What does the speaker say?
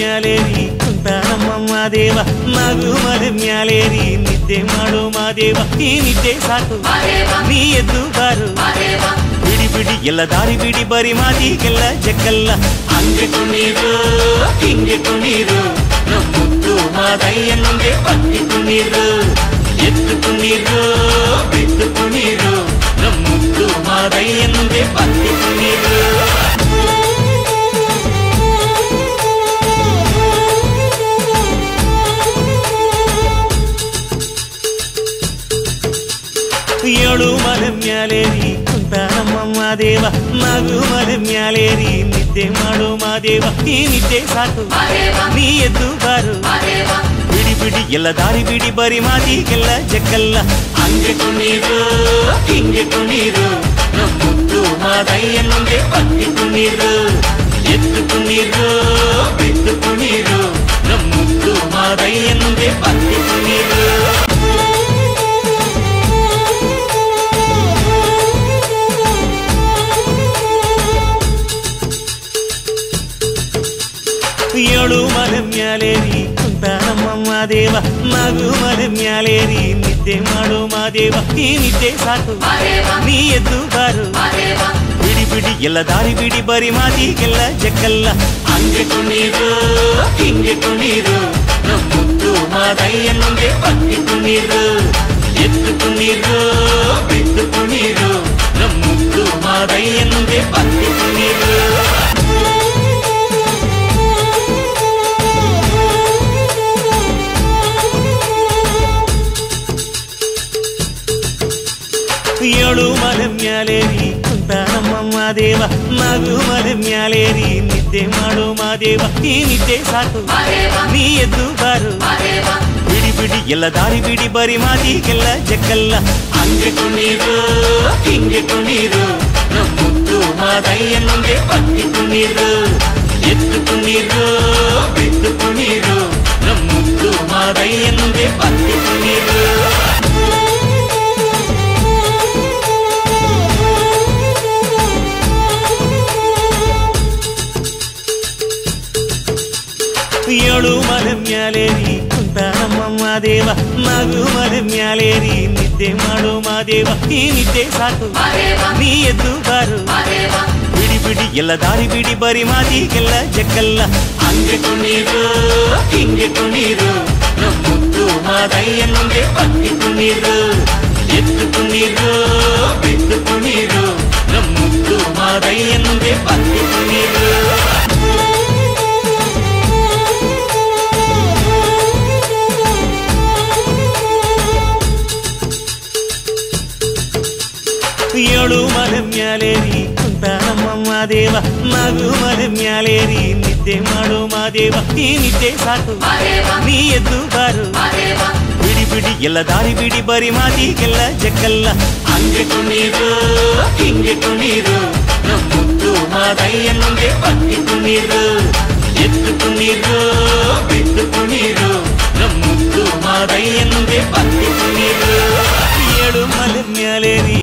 ಮ್ಯಾಲೇರಿ ಕುಂತಾನ ಮಾದೇವ ನಗು ಮಲೆ ಮ್ಯಾಲೇರಿ ನಿದ್ದೆ ಮಾಡು ಮಾದೇವ ಈ ನಿದ್ದೆ ಸಾಕು ನೀ ಎದ್ದು ಬಾರು ಬಿಡಿ ಬಿಡಿ ಎಲ್ಲ ದಾರಿ ಬಿಡಿ ಬರಿ ಮಾತಿಗೆಲ್ಲ ಜಕ್ಕಲ್ಲ ಹಂಗೆ ಕುಣೀರು ಹಿಂಗೆ ಕುಣೀರು ನಮ್ಮುತ್ತು ಮಾದಯ್ಯನಿಗೆ ಪತ್ತಿ ಕುಣೀರು ಎದ್ದು ಕುಣೀರು ಬಿದ್ದು ಕುಣೀರು ನಮ್ಮುತ್ತು ಮಾದಯ್ಯನಿಗೆ ಪತ್ತಿ ಕುಣೀರು ಏಳು ಮಲೆ ಮ್ಯಾಲೇರಿ ಕುಂತಾನ ಮಾದೇವ ನಗು ಮಲೆ ಮ್ಯಾಲೇರಿ ನಿದ್ದೆ ಮಾಡು ಮಾದೇವ ಈ ನಿದ್ದೆ ಸಾಕು ನೀ ಎದ್ದು ಬಾರು ಬಿಡಿ ಬಿಡಿ ಎಲ್ಲ ದಾರಿ ಬಿಡಿ ಬರಿ ಮಾತಿಗೆಲ್ಲ ಜಕ್ಕಲ್ಲ ಹಂಗೆ ಕುಣೀರು ಹಿಂಗೆ ಕುಣೀರು ನಮ್ಮುತ್ತು ಮಾದಯ್ಯನಿಗೆ ಪತ್ತಿ ಕುಣೀರು ಎದ್ದು ಕುಣೀರು ಬಿದ್ದು ಕುಣೀರು ನಮ್ಮುತ್ತು ಮಾದಯ್ಯನಿಗೆ ಪತ್ತಿ ಕುಣೀರು ಏಳು ಮಲೆ ಮ್ಯಾಲೇರಿ ಕುಂತಾನ ಮಾದೇವ ನಗು ಮಲೆ ಮ್ಯಾಲೇರಿ ನಿದ್ದೆ ಮಾಡು ಮಾದೇವ ಈ ನಿದ್ದೆ ಸಾಕು ನೀ ಎದ್ದು ಬಾರು ಬಿಡಿ ಬಿಡಿ ಎಲ್ಲ ದಾರಿ ಬಿಡಿ ಬರಿ ಮಾತಿಗೆಲ್ಲ ಜಕ್ಕಲ್ಲ ಹಂಗೆ ಕುಣೀರು ಹಿಂಗೆ ಕುಣೀರು ನಮ್ಮುತ್ತು ಮಾದಯ್ಯನಿಗೆ ಪತ್ತಿ ಕುಣೀರು ಎದ್ದು ಕುಣೀರು ಬಿದ್ದು ಕುಣೀರು ನಮ್ಮುತ್ತು ಮಾದಯ್ಯನಿಗೆ ಪತ್ತಿ ಕುಣೀರು ಏಳು ಮಲೆ ಮ್ಯಾಲೇರಿ ಕುಂತಾನ ಮಾದೇವ ನಗು ಮಲೆ ಮ್ಯಾಲೇರಿ ನಿದ್ದೆ ಮಾಡು ಮಾದೇವ ಈ ನಿದ್ದೆ ಸಾಕು ನೀ ಎದ್ದು ಬಾರು ಬಿಡಿ ಬಿಡಿ ಎಲ್ಲ ದಾರಿ ಬಿಡಿ ಬರಿ ಮಾತಿಗೆಲ್ಲ ಜಕ್ಕಲ್ಲ ಹಂಗೆ ಕುಣೀರು ಹಿಂಗೆ ಕುಣೀರು ನಮ್ಮುತ್ತು ಮಾದಯ್ಯನಿಗೆ ಪತ್ತಿ ಕುಣೀರು ಎದ್ದು ಕುಣೀರು ಬಿದ್ದು ಕುಣೀರು ನಮ್ಮುತ್ತು ಮಾದಯ್ಯನಿಗೆ ಪತ್ತಿ ಕುಣೀರು ಏಳು ಮಲೆ ಮ್ಯಾಲೇರಿ ಕುಂತಾನ ಮಾದೇವ ನಗು ಮಲೆ ಮ್ಯಾಲೇರಿ ನಿದ್ದೆ ಮಾಡು ಮಾದೇವ ಈ ನಿದ್ದೆ ಸಾಕು ನೀ ಎದ್ದು ಬಾರು ಬಿಡಿ ಬಿಡಿ ಎಲ್ಲ ದಾರಿ ಬಿಡಿ ಬರಿ ಮಾತಿಗೆಲ್ಲ ಜಕ್ಕಲ್ಲ ಹಂಗೆ ಕುಣೀರು ಹಿಂಗೆ ಕುಣೀರು ನಮ್ಮುತ್ತು ಮಾದಯ್ಯನಿಗೆ ಪತ್ತಿ ಕುಣೀರು ಎದ್ದು ಕುಣೀರು ಬಿದ್ದು ಕುಣೀರು ನಮ್ಮುತ್ತು ಮಾದಯ್ಯನಿಗೆ ಪತ್ತಿ ಕುಣೀರು ಏಳು ಮಲೆ ಮ್ಯಾಲೇರಿ ಕುಂತಾನ ಮಾದೇವ ನಗು ಮಲೆ ಮ್ಯಾಲೇರಿ ನಿದ್ದೆ ಮಾಡು ಮಾದೇವ ಈ ನಿದ್ದೆ ಸಾಕು ನೀ ಎದ್ದು ಬಾರು ಬಿಡಿ ಬಿಡಿ ಎಲ್ಲ ದಾರಿ ಬಿಡಿ ಬರಿ ಮಾತಿಗೆಲ್ಲ ಜಕ್ಕಲ್ಲ ಹಂಗೆ ಕುಣೀರು ಹಿಂಗೆ ಕುಣೀರು ನಮ್ಮುತ್ತು ಮಾದಯ್ಯನಿಗೆ ಪತ್ತಿ ಕುಣೀರು ಎದ್ದು ಕುಣೀರು ಬಿದ್ದು ಕುಣೀರು ನಮ್ಮುತ್ತು ಮಾದಯ್ಯನಿಗೆ ಪತ್ತಿ ಕುಣೀರು ಏಳು ಮಲೆ ಮ್ಯಾಲೇರಿ